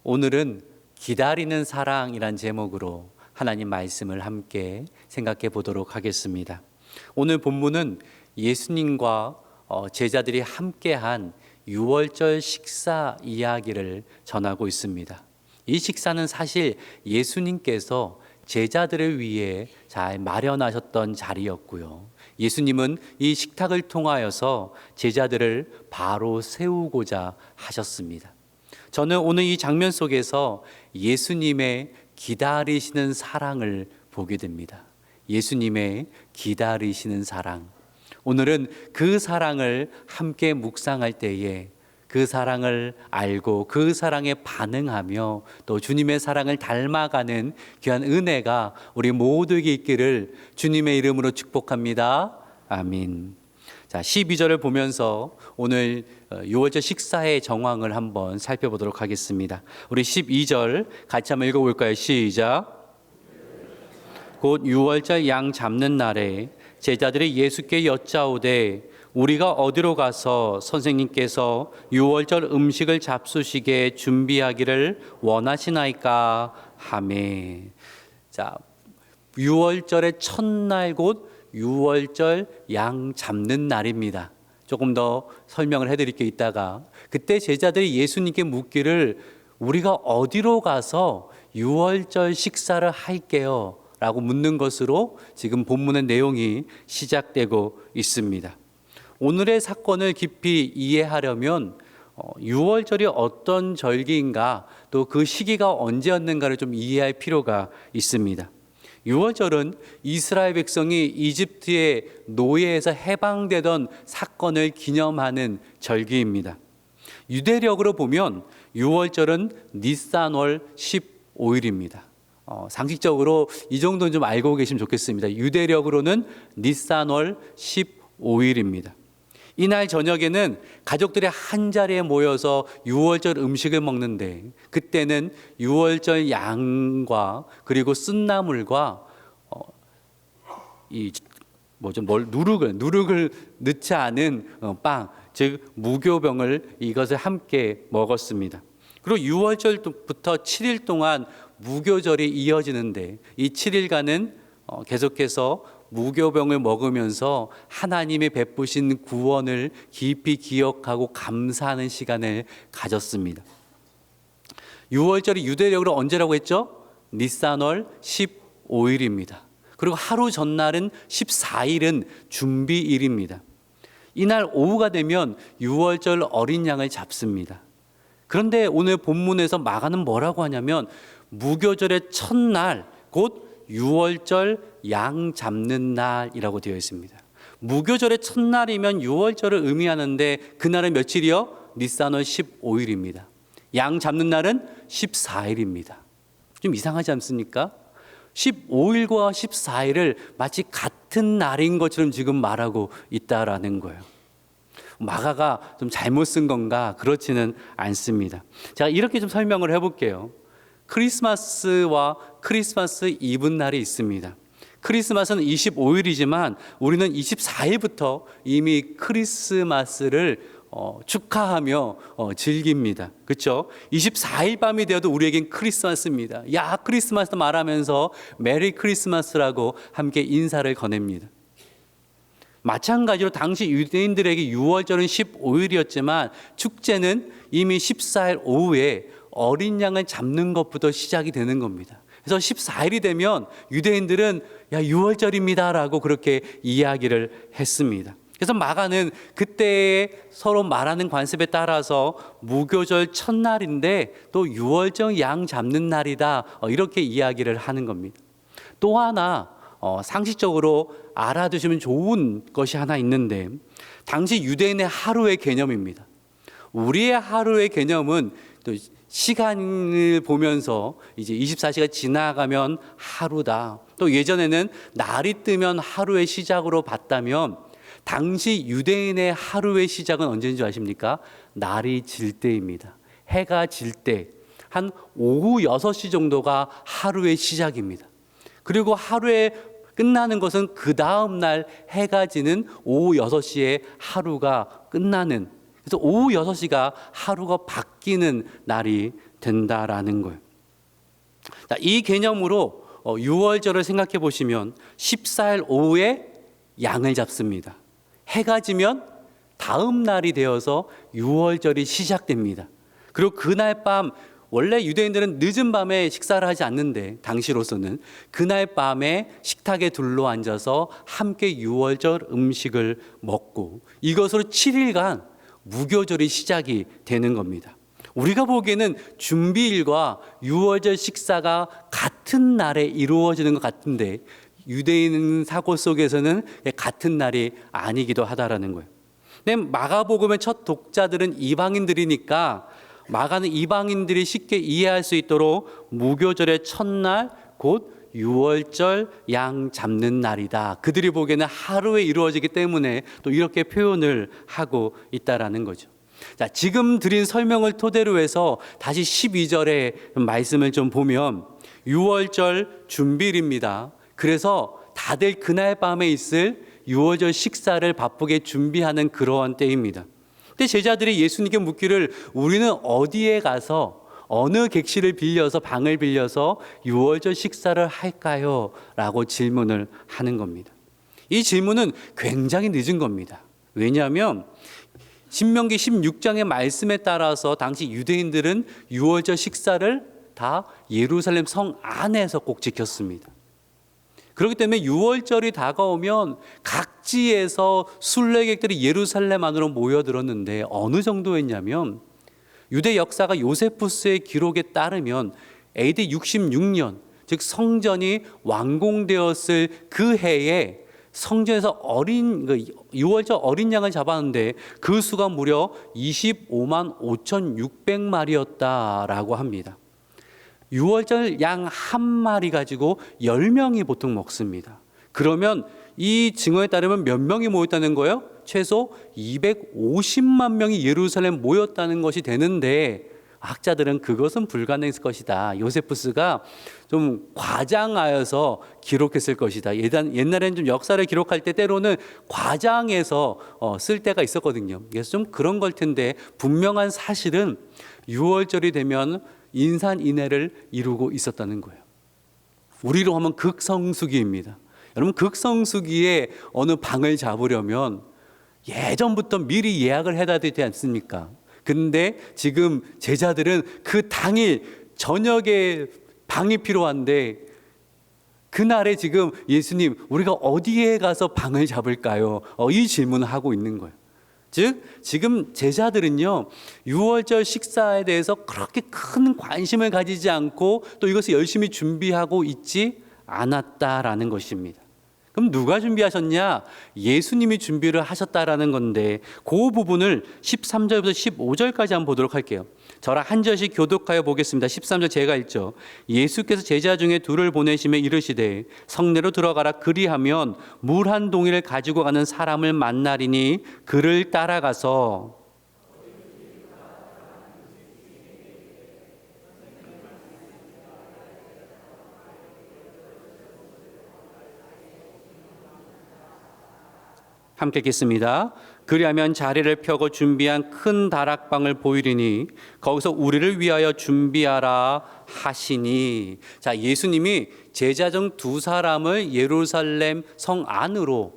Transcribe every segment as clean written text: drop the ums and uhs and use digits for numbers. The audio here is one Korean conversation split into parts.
오늘은 기다리는 사랑이란 제목으로 하나님 말씀을 함께 생각해 보도록 하겠습니다. 오늘 본문은 예수님과 제자들이 함께한 유월절 식사 이야기를 전하고 있습니다. 이 식사는 사실 예수님께서 제자들을 위해 잘 마련하셨던 자리였고요. 예수님은 이 식탁을 통하여서 제자들을 바로 세우고자 하셨습니다. 저는 오늘 이 장면 속에서 예수님의 기다리시는 사랑을 보게 됩니다. 예수님의 기다리시는 사랑. 오늘은 그 사랑을 함께 묵상할 때에 그 사랑을 알고 그 사랑에 반응하며 또 주님의 사랑을 닮아가는 귀한 은혜가 우리 모두에게 있기를 주님의 이름으로 축복합니다. 아멘. 자, 12절을 보면서 오늘 6월절 식사의 정황을 한번 살펴보도록 하겠습니다. 우리 12절 같이 한번 읽어볼까요? 시작. 곧 6월절 양 잡는 날에 제자들이 예수께 여짜오되 우리가 어디로 가서 선생님께서 6월절 음식을 잡수시게 준비하기를 원하시나이까 하매. 자, 6월절의 첫날 곧 6월절 양 잡는 날입니다. 조금 더 설명을 해드릴게요. 이따가 그때 제자들이 예수님께 묻기를 우리가 어디로 가서 6월절 식사를 할게요 라고 묻는 것으로 지금 본문의 내용이 시작되고 있습니다. 오늘의 사건을 깊이 이해하려면 6월절이 어떤 절기인가 또 그 시기가 언제였는가를 좀 이해할 필요가 있습니다. 6월절은 이스라엘 백성이 이집트의 노예에서 해방되던 사건을 기념하는 절기입니다. 유대력으로 보면 6월절은 니산월 15일입니다. 상식적으로 이 정도는 좀 알고 계시면 좋겠습니다. 유대력으로는 니산월 15일입니다. 이날 저녁에는 가족들이 한자리에 모여서 6월절 음식을 먹는데 그때는 6월절 양과 그리고 쓴나물과 누룩을 넣지 않은 빵, 즉 무교병을 이것을 함께 먹었습니다. 그리고 6월절부터 7일 동안 무교절이 이어지는데 이 7일간은 계속해서 무교병을 먹으면서 하나님이 베푸신 구원을 깊이 기억하고 감사하는 시간을 가졌습니다. 6월절이 유대력으로 언제라고 했죠? 니산월 15일입니다. 그리고 하루 전날은 14일은 준비일입니다. 이날 오후가 되면 6월절 어린 양을 잡습니다. 그런데 오늘 본문에서 마가는 뭐라고 하냐면 무교절의 첫날 곧 6월절 양 잡는 날이라고 되어 있습니다. 무교절의 첫날이면 6월절을 의미하는데 그날은 며칠이요? 니산월 15일입니다. 양 잡는 날은 14일입니다. 좀 이상하지 않습니까? 15일과 14일을 마치 같은 날인 것처럼 지금 말하고 있다라는 거예요. 마가가 좀 잘못 쓴 건가? 그렇지는 않습니다. 제가 이렇게 좀 설명을 해볼게요. 크리스마스와 크리스마스 이브 날이 있습니다. 크리스마스는 25일이지만 우리는 24일부터 이미 크리스마스를 축하하며 즐깁니다. 그렇죠? 24일 밤이 되어도 우리에겐 크리스마스입니다. 야, 크리스마스 말하면서 메리 크리스마스라고 함께 인사를 건넵니다. 마찬가지로 당시 유대인들에게 6월절은 15일이었지만 축제는 이미 14일 오후에 어린 양을 잡는 것부터 시작이 되는 겁니다. 그래서 14일이 되면 유대인들은 야 6월절입니다 라고 그렇게 이야기를 했습니다. 그래서 마가는 그때의 서로 말하는 관습에 따라서 무교절 첫날인데 또 6월절 양 잡는 날이다 이렇게 이야기를 하는 겁니다. 또 하나 상식적으로 알아두시면 좋은 것이 하나 있는데 당시 유대인의 하루의 개념입니다. 우리의 하루의 개념은 또 시간을 보면서 이제 24시가 지나가면 하루다. 또 예전에는 날이 뜨면 하루의 시작으로 봤다면 당시 유대인의 하루의 시작은 언제인 줄 아십니까? 날이 질 때입니다. 해가 질 때 한 오후 6시 정도가 하루의 시작입니다. 그리고 하루에 끝나는 것은 그 다음 날 해가 지는 오후 6시에 하루가 끝나는 그래서 오후 6시가 하루가 바뀌는 날이 된다라는 거예요. 자, 이 개념으로 유월절을 생각해 보시면 14일 오후에 양을 잡습니다. 해가 지면 다음 날이 되어서 유월절이 시작됩니다. 그리고 그날 밤, 원래 유대인들은 늦은 밤에 식사를 하지 않는데 당시로서는 그날 밤에 식탁에 둘러앉아서 함께 유월절 음식을 먹고 이것으로 7일간 무교절이 시작이 되는 겁니다. 우리가 보기에는 준비일과 유월절 식사가 같은 날에 이루어지는 것 같은데 유대인 사고 속에서는 같은 날이 아니기도 하다라는 거예요. 근데 마가복음의 첫 독자들은 이방인들이니까 마가는 이방인들이 쉽게 이해할 수 있도록 무교절의 첫날 곧 유월절 양 잡는 날이다. 그들이 보기에는 하루에 이루어지기 때문에 또 이렇게 표현을 하고 있다라는 거죠. 자, 지금 드린 설명을 토대로 해서 다시 12절의 말씀을 좀 보면 유월절 준비일입니다. 그래서 다들 그날 밤에 있을 유월절 식사를 바쁘게 준비하는 그러한 때입니다. 근데 제자들이 예수님께 묻기를 우리는 어디에 가서 어느 객실을 빌려서 방을 빌려서 유월절 식사를 할까요? 라고 질문을 하는 겁니다. 이 질문은 굉장히 늦은 겁니다. 왜냐하면 신명기 16장의 말씀에 따라서 당시 유대인들은 유월절 식사를 다 예루살렘 성 안에서 꼭 지켰습니다. 그렇기 때문에 유월절이 다가오면 각지에서 순례객들이 예루살렘 안으로 모여들었는데 어느 정도였냐면 유대 역사가 요세푸스의 기록에 따르면 AD 66년 즉 성전이 완공되었을 그 해에 성전에서 유월절 어린 양을 잡았는데 그 수가 무려 25만 5,600마리였다라고 합니다. 유월절 양 한 마리 가지고 10명이 보통 먹습니다. 그러면 이 증언에 따르면 몇 명이 모였다는 거예요? 최소 250만 명이 예루살렘 모였다는 것이 되는데 학자들은 그것은 불가능했을 것이다. 요세푸스가 좀 과장하여서 기록했을 것이다. 옛날에는 좀 역사를 기록할 때 때로는 과장해서 쓸 때가 있었거든요. 그래서 좀 그런 걸 텐데 분명한 사실은 유월절이 되면 인산인해를 이루고 있었다는 거예요. 우리로 하면 극성수기입니다. 여러분 극성수기에 어느 방을 잡으려면 예전부터 미리 예약을 해야 되지 않습니까? 근데 지금 제자들은 그 당일 저녁에 방이 필요한데 그날에 지금 예수님 우리가 어디에 가서 방을 잡을까요? 이 질문을 하고 있는 거예요. 즉 지금 제자들은요 유월절 식사에 대해서 그렇게 큰 관심을 가지지 않고 또 이것을 열심히 준비하고 있지 않았다라는 것입니다. 그럼 누가 준비하셨냐? 예수님이 준비를 하셨다라는 건데 그 부분을 13절부터 15절까지 한번 보도록 할게요. 저랑 한 절씩 교독하여 보겠습니다. 13절 제가 읽죠. 예수께서 제자 중에 둘을 보내시며 이르시되 성내로 들어가라. 그리하면 물 한 동이를 가지고 가는 사람을 만나리니 그를 따라가서 함께 읽겠습니다. 그리하면 자리를 펴고 준비한 큰 다락방을 보이리니 거기서 우리를 위하여 준비하라 하시니. 자, 예수님이 제자 중 두 사람을 예루살렘 성 안으로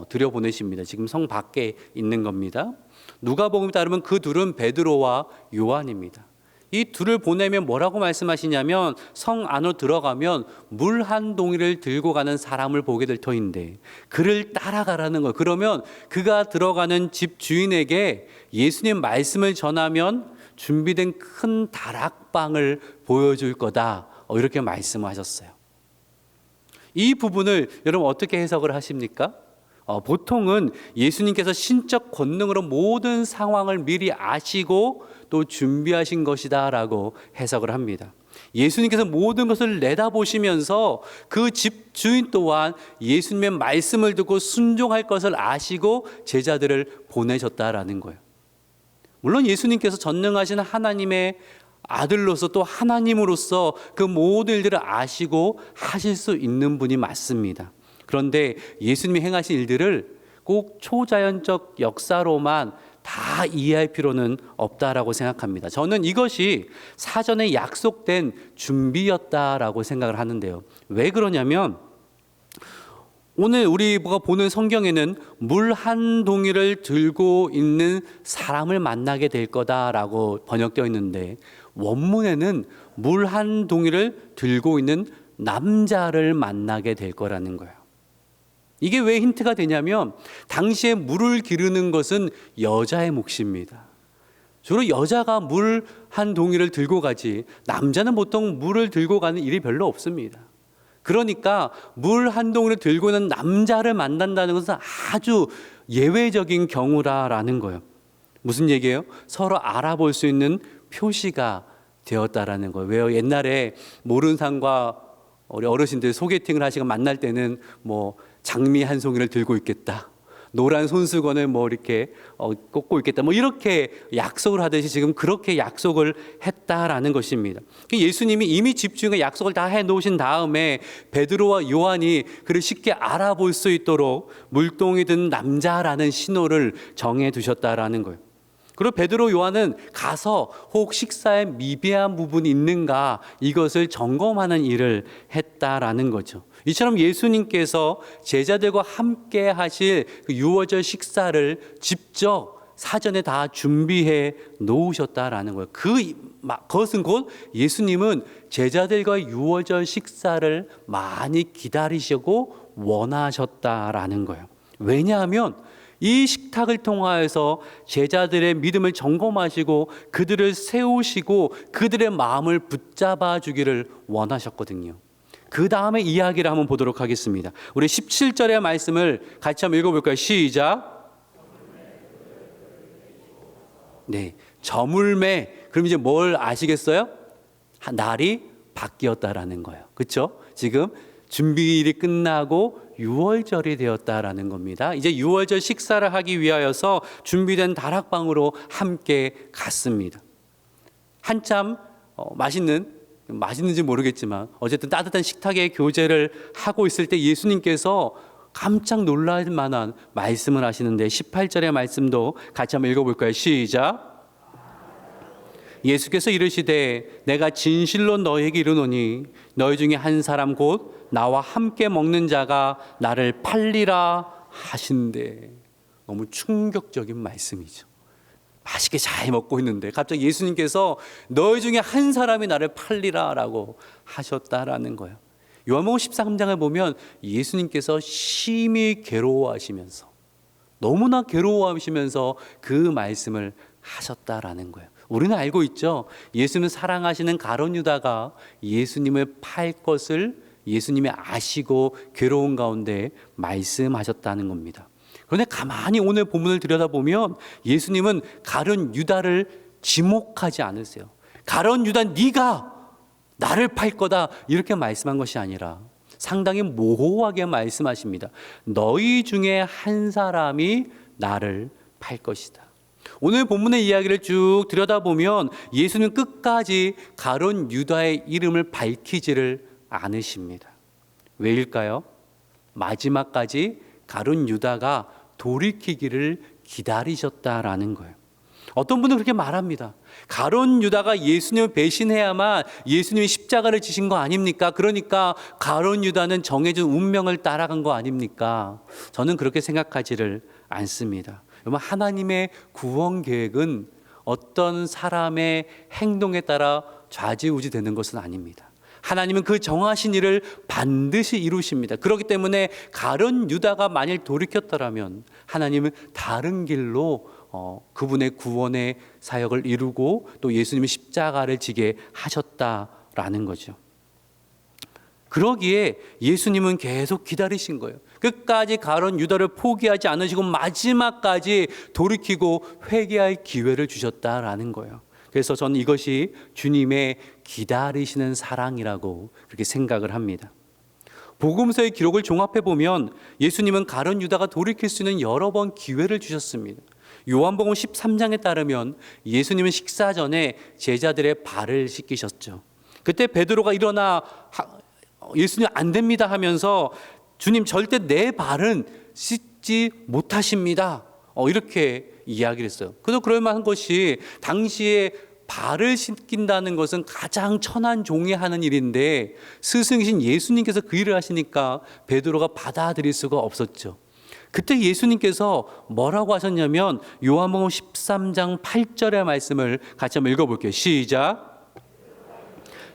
들여보내십니다. 지금 성 밖에 있는 겁니다. 누가복음에 따르면 그 둘은 베드로와 요한입니다. 이 둘을 보내면 뭐라고 말씀하시냐면 성 안으로 들어가면 물 한 동이를 들고 가는 사람을 보게 될 터인데 그를 따라가라는 거예요. 그러면 그가 들어가는 집 주인에게 예수님 말씀을 전하면 준비된 큰 다락방을 보여줄 거다. 이렇게 말씀하셨어요. 이 부분을 여러분 어떻게 해석을 하십니까? 보통은 예수님께서 신적 권능으로 모든 상황을 미리 아시고 또 준비하신 것이다 라고 해석을 합니다. 예수님께서 모든 것을 내다보시면서 그 집 주인 또한 예수님의 말씀을 듣고 순종할 것을 아시고 제자들을 보내셨다라는 거예요. 물론 예수님께서 전능하신 하나님의 아들로서 또 하나님으로서 그 모든 일들을 아시고 하실 수 있는 분이 맞습니다. 그런데 예수님이 행하신 일들을 꼭 초자연적 역사로만 다 이해할 필요는 없다라고 생각합니다. 저는 이것이 사전에 약속된 준비였다라고 생각을 하는데요. 왜 그러냐면 오늘 우리가 보는 성경에는 물 한 동이를 들고 있는 사람을 만나게 될 거다라고 번역되어 있는데 원문에는 물 한 동이를 들고 있는 남자를 만나게 될 거라는 거예요. 이게 왜 힌트가 되냐면 당시에 물을 기르는 것은 여자의 몫입니다. 주로 여자가 물 한 동이를 들고 가지 남자는 보통 물을 들고 가는 일이 별로 없습니다. 그러니까 물 한 동이를 들고 있는 남자를 만난다는 것은 아주 예외적인 경우라는 거예요. 무슨 얘기예요? 서로 알아볼 수 있는 표시가 되었다라는 거예요. 왜요? 옛날에 모른상과 우리 어르신들 소개팅을 하시고 만날 때는 뭐 장미 한 송이를 들고 있겠다, 노란 손수건을 뭐 이렇게 꽂고 있겠다, 뭐 이렇게 약속을 하듯이 지금 그렇게 약속을 했다라는 것입니다. 예수님이 이미 집중해 약속을 다 해놓으신 다음에 베드로와 요한이 그를 쉽게 알아볼 수 있도록 물동이 든 남자라는 신호를 정해 두셨다라는 거예요. 그리고 베드로 요한은 가서 혹 식사에 미비한 부분이 있는가 이것을 점검하는 일을 했다라는 거죠. 이처럼 예수님께서 제자들과 함께 하실 그 유월절 식사를 직접 사전에 다 준비해 놓으셨다라는 거예요. 그것은 곧 예수님은 제자들과의 유월절 식사를 많이 기다리시고 원하셨다라는 거예요. 왜냐하면 이 식탁을 통하여서 제자들의 믿음을 점검하시고 그들을 세우시고 그들의 마음을 붙잡아 주기를 원하셨거든요. 그 다음에 이야기를 한번 보도록 하겠습니다. 우리 17절의 말씀을 같이 한번 읽어볼까요? 시작. 네, 저물매. 그럼 이제 뭘 아시겠어요? 날이 바뀌었다라는 거예요. 그렇죠? 지금 준비일이 끝나고 유월절이 되었다라는 겁니다. 이제 유월절 식사를 하기 위하여서 준비된 다락방으로 함께 갔습니다. 한참 맛있는지 모르겠지만 어쨌든 따뜻한 식탁에 교제를 하고 있을 때 예수님께서 깜짝 놀랄 만한 말씀을 하시는데 18절의 말씀도 같이 한번 읽어볼까요? 시작. 예수께서 이르시되 내가 진실로 너희에게 이르노니 너희 중에 한 사람 곧 나와 함께 먹는 자가 나를 팔리라 하신대. 너무 충격적인 말씀이죠. 맛있게 잘 먹고 있는데 갑자기 예수님께서 너희 중에 한 사람이 나를 팔리라라고 하셨다라는 거예요. 요한복음 13장을 보면 예수님께서 심히 괴로워하시면서 너무나 괴로워하시면서 그 말씀을 하셨다라는 거예요. 우리는 알고 있죠. 예수님을 사랑하시는 가룟 유다가 예수님을 팔 것을 예수님이 아시고 괴로운 가운데 말씀하셨다는 겁니다. 그런데 가만히 오늘 본문을 들여다보면 예수님은 가룟 유다를 지목하지 않으세요. 가룟 유다 네가 나를 팔 거다 이렇게 말씀한 것이 아니라 상당히 모호하게 말씀하십니다. 너희 중에 한 사람이 나를 팔 것이다. 오늘 본문의 이야기를 쭉 들여다보면 예수는 끝까지 가룟 유다의 이름을 밝히지를 않으십니다. 왜일까요? 마지막까지 가룟 유다가 돌이키기를 기다리셨다라는 거예요. 어떤 분은 그렇게 말합니다. 가룟 유다가 예수님을 배신해야만 예수님이 십자가를 지신 거 아닙니까? 그러니까 가룟 유다는 정해진 운명을 따라간 거 아닙니까? 저는 그렇게 생각하지를 않습니다. 여러분, 하나님의 구원 계획은 어떤 사람의 행동에 따라 좌지우지 되는 것은 아닙니다. 하나님은 그 정하신 일을 반드시 이루십니다. 그렇기 때문에 가룟 유다가 만일 돌이켰더라면 하나님은 다른 길로 그분의 구원의 사역을 이루고 또 예수님이 십자가를 지게 하셨다라는 거죠. 그러기에 예수님은 계속 기다리신 거예요. 끝까지 가룟 유다를 포기하지 않으시고 마지막까지 돌이키고 회개할 기회를 주셨다라는 거예요. 그래서 저는 이것이 주님의 기다리시는 사랑이라고 그렇게 생각을 합니다. 복음서의 기록을 종합해 보면 예수님은 가룟 유다가 돌이킬 수 있는 여러 번 기회를 주셨습니다. 요한복음 13장에 따르면 예수님은 식사 전에 제자들의 발을 씻기셨죠. 그때 베드로가 일어나 예수님 안 됩니다 하면서 주님 절대 내 발은 씻지 못하십니다. 이렇게 이야기를 했어요. 그래서 그럴 만한 것이 당시에 발을 씻긴다는 것은 가장 천한 종이 하는 일인데 스승이신 예수님께서 그 일을 하시니까 베드로가 받아들일 수가 없었죠. 그때 예수님께서 뭐라고 하셨냐면 요한복음 13장 8절의 말씀을 같이 한번 읽어볼게요. 시작.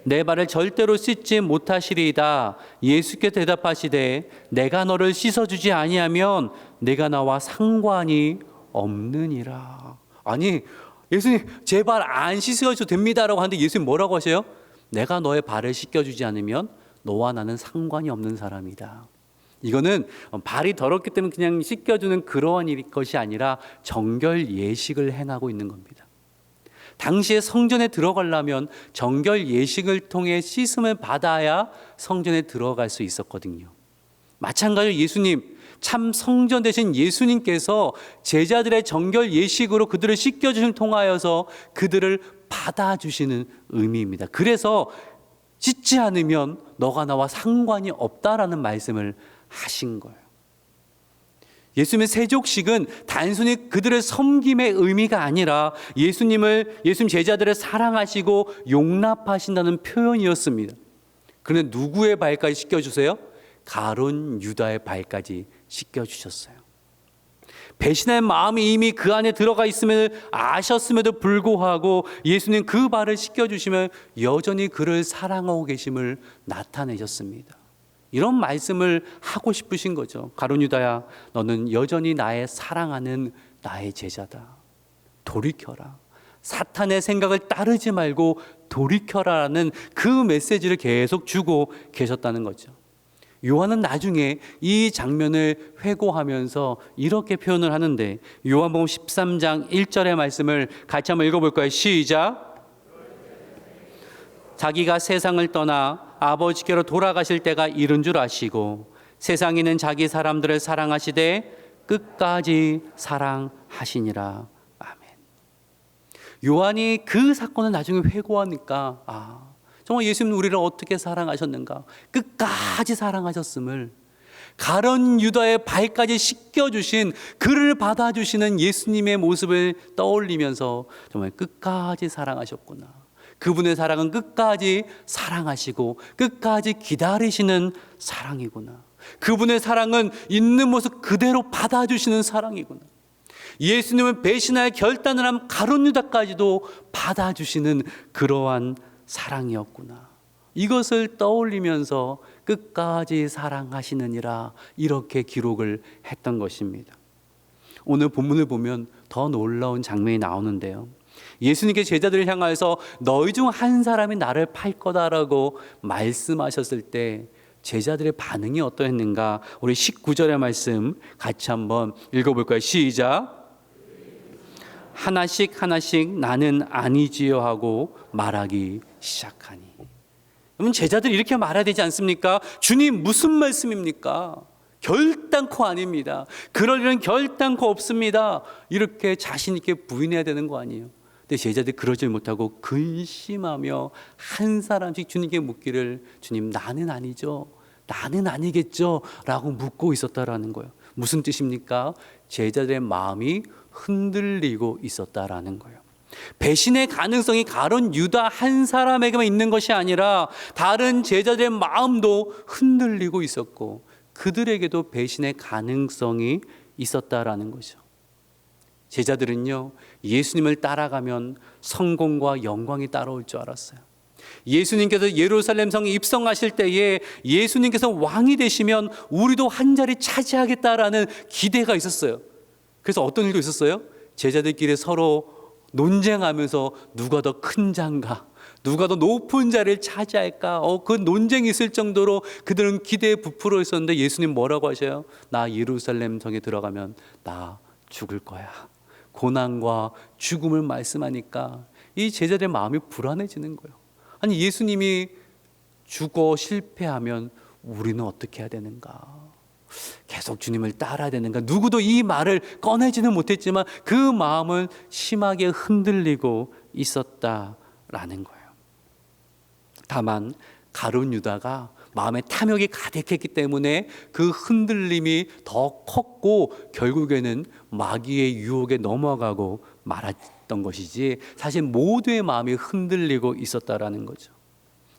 내 발을 절대로 씻지 못하시리이다. 예수께서 대답하시되 내가 너를 씻어주지 아니하면 내가 나와 상관이 없느니라. 아니 예수님 제 발 안 씻어줘도 됩니다라고 하는데 예수님 뭐라고 하세요? 내가 너의 발을 씻겨주지 않으면 너와 나는 상관이 없는 사람이다. 이거는 발이 더럽기 때문에 그냥 씻겨주는 그러한 것이 아니라 정결 예식을 행하고 있는 겁니다. 당시에 성전에 들어가려면 정결 예식을 통해 씻음을 받아야 성전에 들어갈 수 있었거든요. 마찬가지로 예수님, 참 성전 대신 예수님께서 제자들의 정결 예식으로 그들을 씻겨주심을 통하여서 그들을 받아주시는 의미입니다. 그래서 씻지 않으면 너가 나와 상관이 없다라는 말씀을 하신 거예요. 예수님의 세족식은 단순히 그들을 섬김의 의미가 아니라 예수님 제자들을 사랑하시고 용납하신다는 표현이었습니다. 그런데 누구의 발까지 씻겨주세요? 가룟 유다의 발까지 씻겨주셨어요. 배신의 마음이 이미 그 안에 들어가 있음을 아셨음에도 불구하고 예수님 그 발을 씻겨주시며 여전히 그를 사랑하고 계심을 나타내셨습니다. 이런 말씀을 하고 싶으신 거죠. 가룟 유다야, 너는 여전히 나의 사랑하는 나의 제자다. 돌이켜라. 사탄의 생각을 따르지 말고 돌이켜라라는 그 메시지를 계속 주고 계셨다는 거죠. 요한은 나중에 이 장면을 회고하면서 이렇게 표현을 하는데 요한복음 13장 1절의 말씀을 같이 한번 읽어볼까요? 시작. 자기가 세상을 떠나 아버지께로 돌아가실 때가 이른 줄 아시고 세상에는 자기 사람들을 사랑하시되 끝까지 사랑하시니라. 아멘. 요한이 그 사건을 나중에 회고하니까 정말 예수님은 우리를 어떻게 사랑하셨는가, 끝까지 사랑하셨음을, 가룟 유다의 발까지 씻겨주신, 그를 받아주시는 예수님의 모습을 떠올리면서 정말 끝까지 사랑하셨구나, 그분의 사랑은 끝까지 사랑하시고 끝까지 기다리시는 사랑이구나, 그분의 사랑은 있는 모습 그대로 받아주시는 사랑이구나, 예수님을 배신할 결단을 한 가룟 유다까지도 받아주시는 그러한 사랑이었구나, 이것을 떠올리면서 끝까지 사랑하시느니라 이렇게 기록을 했던 것입니다. 오늘 본문을 보면 더 놀라운 장면이 나오는데요, 예수님께 제자들을 향하여서 너희 중 한 사람이 나를 팔 거다라고 말씀하셨을 때 제자들의 반응이 어떠했는가, 우리 19절의 말씀 같이 한번 읽어볼까요? 시작. 하나씩 하나씩 나는 아니지요 하고 말하기 시작하니. 그러면 제자들이 이렇게 말해야 되지 않습니까? 주님 무슨 말씀입니까? 결단코 아닙니다. 그럴 일은 결단코 없습니다. 이렇게 자신 있게 부인해야 되는 거 아니에요? 근데 제자들이 그러지 못하고 근심하며 한 사람씩 주님께 묻기를, 주님 나는 아니죠, 나는 아니겠죠 라고 묻고 있었다라는 거예요. 무슨 뜻입니까? 제자들의 마음이 흔들리고 있었다라는 거예요. 배신의 가능성이 가룟 유다 한 사람에게만 있는 것이 아니라 다른 제자들의 마음도 흔들리고 있었고 그들에게도 배신의 가능성이 있었다라는 거죠. 제자들은요, 예수님을 따라가면 성공과 영광이 따라올 줄 알았어요. 예수님께서 예루살렘 성에 입성하실 때에 예수님께서 왕이 되시면 우리도 한 자리 차지하겠다라는 기대가 있었어요. 그래서 어떤 일도 있었어요? 제자들끼리 서로 논쟁하면서 누가 더 큰 자인가, 누가 더 높은 자리를 차지할까, 그 논쟁이 있을 정도로 그들은 기대에 부풀어 있었는데 예수님 뭐라고 하셔요? 나 예루살렘 성에 들어가면 나 죽을 거야. 고난과 죽음을 말씀하니까 이 제자들의 마음이 불안해지는 거예요. 아니 예수님이 죽어 실패하면 우리는 어떻게 해야 되는가? 계속 주님을 따라야 되는가? 누구도 이 말을 꺼내지는 못했지만 그 마음은 심하게 흔들리고 있었다라는 거예요. 다만 가룟 유다가 마음에 탐욕이 가득했기 때문에 그 흔들림이 더 컸고 결국에는 마귀의 유혹에 넘어가고 말았던 것이지, 사실 모두의 마음이 흔들리고 있었다라는 거죠.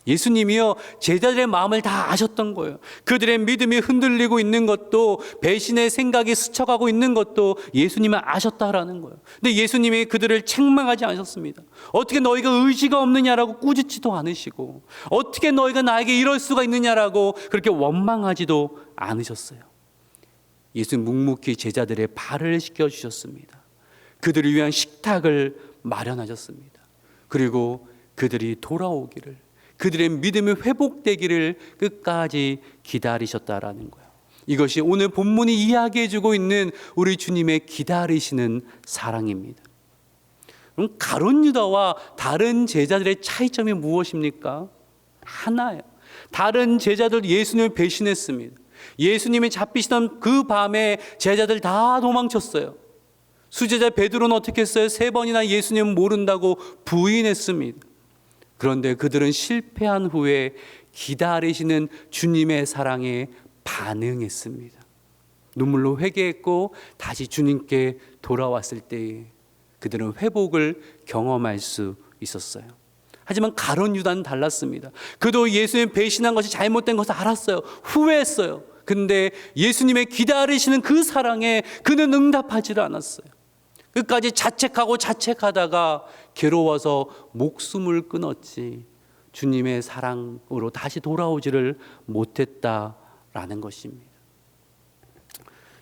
예수님이요, 제자들의 마음을 다 아셨던 거예요. 그들의 믿음이 흔들리고 있는 것도, 배신의 생각이 스쳐가고 있는 것도 예수님은 아셨다라는 거예요. 근데 예수님이 그들을 책망하지 않으셨습니다. 어떻게 너희가 의지가 없느냐라고 꾸짖지도 않으시고, 어떻게 너희가 나에게 이럴 수가 있느냐라고 그렇게 원망하지도 않으셨어요. 예수님 묵묵히 제자들의 발을 씻겨주셨습니다. 그들을 위한 식탁을 마련하셨습니다. 그리고 그들이 돌아오기를, 그들의 믿음이 회복되기를 끝까지 기다리셨다라는 거예요. 이것이 오늘 본문이 이야기해주고 있는 우리 주님의 기다리시는 사랑입니다. 그럼 가룟 유다와 다른 제자들의 차이점이 무엇입니까? 하나예요. 다른 제자들 예수님을 배신했습니다. 예수님이 잡히시던 그 밤에 제자들 다 도망쳤어요. 수제자 베드로는 어떻게 했어요? 3번이나 예수님은 모른다고 부인했습니다. 그런데 그들은 실패한 후에 기다리시는 주님의 사랑에 반응했습니다. 눈물로 회개했고 다시 주님께 돌아왔을 때에 그들은 회복을 경험할 수 있었어요. 하지만 가룟 유다는 달랐습니다. 그도 예수님 배신한 것이 잘못된 것을 알았어요. 후회했어요. 근데 예수님의 기다리시는 그 사랑에 그는 응답하지를 않았어요. 끝까지 자책하고 자책하다가 괴로워서 목숨을 끊었지, 주님의 사랑으로 다시 돌아오지를 못했다라는 것입니다.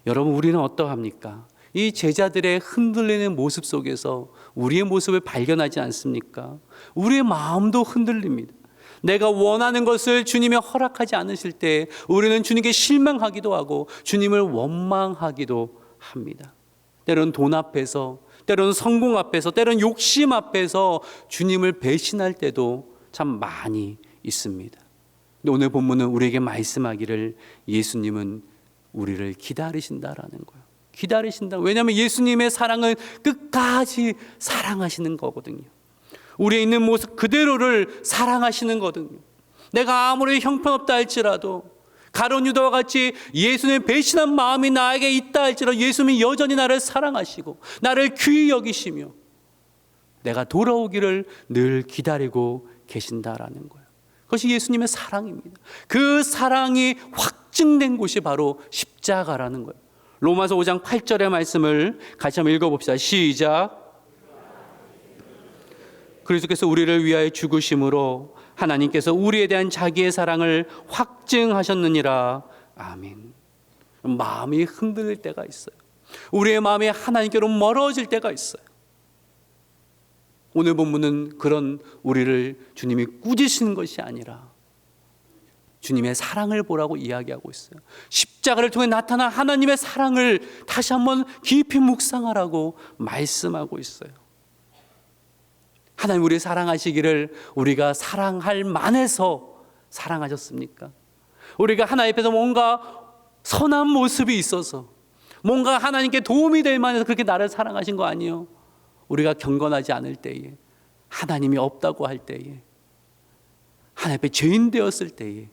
여러분, 우리는 어떠합니까? 이 제자들의 흔들리는 모습 속에서 우리의 모습을 발견하지 않습니까? 우리의 마음도 흔들립니다. 내가 원하는 것을 주님이 허락하지 않으실 때 우리는 주님께 실망하기도 하고 주님을 원망하기도 합니다. 때로는 돈 앞에서, 때로는 성공 앞에서, 때로는 욕심 앞에서 주님을 배신할 때도 참 많이 있습니다. 근데 오늘 본문은 우리에게 말씀하기를 예수님은 우리를 기다리신다라는 거예요. 기다리신다. 왜냐하면 예수님의 사랑은 끝까지 사랑하시는 거거든요. 우리에 있는 모습 그대로를 사랑하시는 거거든요. 내가 아무리 형편없다 할지라도, 가룟 유다와 같이 예수님의 배신한 마음이 나에게 있다 할지라도 예수님이 여전히 나를 사랑하시고 나를 귀히 여기시며 내가 돌아오기를 늘 기다리고 계신다라는 거예요. 그것이 예수님의 사랑입니다. 그 사랑이 확증된 곳이 바로 십자가라는 거예요. 로마서 5장 8절의 말씀을 같이 한번 읽어봅시다. 시작. 그리스도께서 우리를 위하여 죽으심으로 하나님께서 우리에 대한 자기의 사랑을 확증하셨느니라. 아멘. 마음이 흔들릴 때가 있어요. 우리의 마음이 하나님께로 멀어질 때가 있어요. 오늘 본문은 그런 우리를 주님이 꾸짖으시는 것이 아니라 주님의 사랑을 보라고 이야기하고 있어요. 십자가를 통해 나타난 하나님의 사랑을 다시 한번 깊이 묵상하라고 말씀하고 있어요. 하나님 우리 사랑하시기를 우리가 사랑할 만해서 사랑하셨습니까? 우리가 하나님 앞에서 뭔가 선한 모습이 있어서, 뭔가 하나님께 도움이 될 만해서 그렇게 나를 사랑하신 거 아니에요? 우리가 경건하지 않을 때에, 하나님이 없다고 할 때에, 하나님 앞에 죄인 되었을 때에,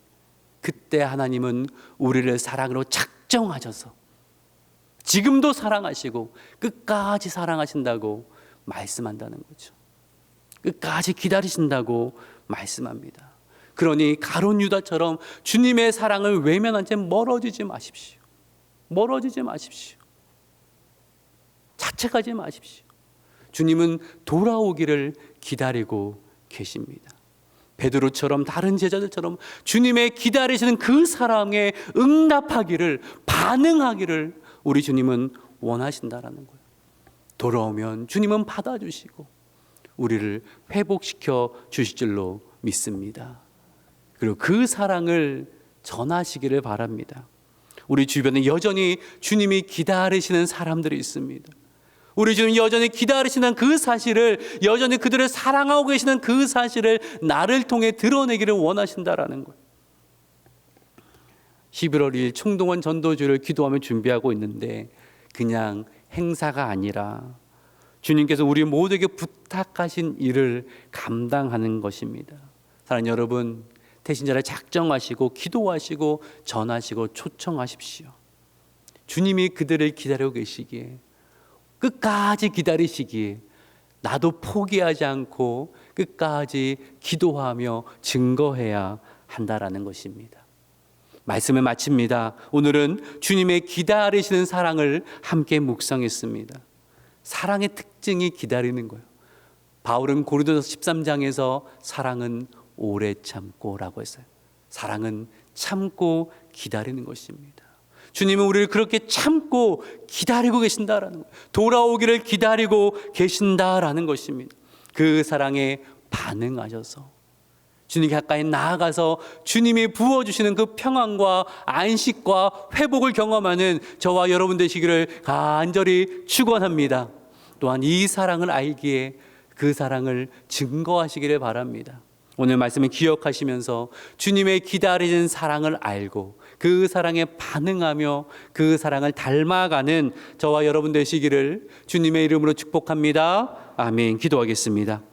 그때 하나님은 우리를 사랑으로 작정하셔서 지금도 사랑하시고 끝까지 사랑하신다고 말씀한다는 거죠. 끝까지 기다리신다고 말씀합니다. 그러니 가룟 유다처럼 주님의 사랑을 외면한 채 멀어지지 마십시오. 멀어지지 마십시오. 자책하지 마십시오. 주님은 돌아오기를 기다리고 계십니다. 베드로처럼 다른 제자들처럼 주님의 기다리시는 그 사랑에 응답하기를, 반응하기를 우리 주님은 원하신다라는 거예요. 돌아오면 주님은 받아주시고 우리를 회복시켜 주실 줄로 믿습니다. 그리고 그 사랑을 전하시기를 바랍니다. 우리 주변에 여전히 주님이 기다리시는 사람들이 있습니다. 우리 주님 여전히 기다리시는 그 사실을, 여전히 그들을 사랑하고 계시는 그 사실을 나를 통해 드러내기를 원하신다라는 거예요. 11월 2일 총동원 전도주를 기도하며 준비하고 있는데 그냥 행사가 아니라 주님께서 우리 모두에게 부탁하신 일을 감당하는 것입니다. 사랑하는 여러분, 대신자를 작정하시고 기도하시고 전하시고 초청하십시오. 주님이 그들을 기다리고 계시기에, 끝까지 기다리시기에 나도 포기하지 않고 끝까지 기도하며 증거해야 한다라는 것입니다. 말씀을 마칩니다. 오늘은 주님의 기다리시는 사랑을 함께 묵상했습니다. 사랑의 특징이 기다리는 거예요. 바울은 고린도서 13장에서 사랑은 오래 참고라고 했어요. 사랑은 참고 기다리는 것입니다. 주님은 우리를 그렇게 참고 기다리고 계신다라는 거예요. 돌아오기를 기다리고 계신다라는 것입니다. 그 사랑에 반응하셔서 주님 가까이 나아가서 주님이 부어주시는 그 평안과 안식과 회복을 경험하는 저와 여러분 되시기를 간절히 축원합니다. 또한 이 사랑을 알기에 그 사랑을 증거하시기를 바랍니다. 오늘 말씀을 기억하시면서 주님의 기다리는 사랑을 알고 그 사랑에 반응하며 그 사랑을 닮아가는 저와 여러분 되시기를 주님의 이름으로 축복합니다. 아멘. 기도하겠습니다.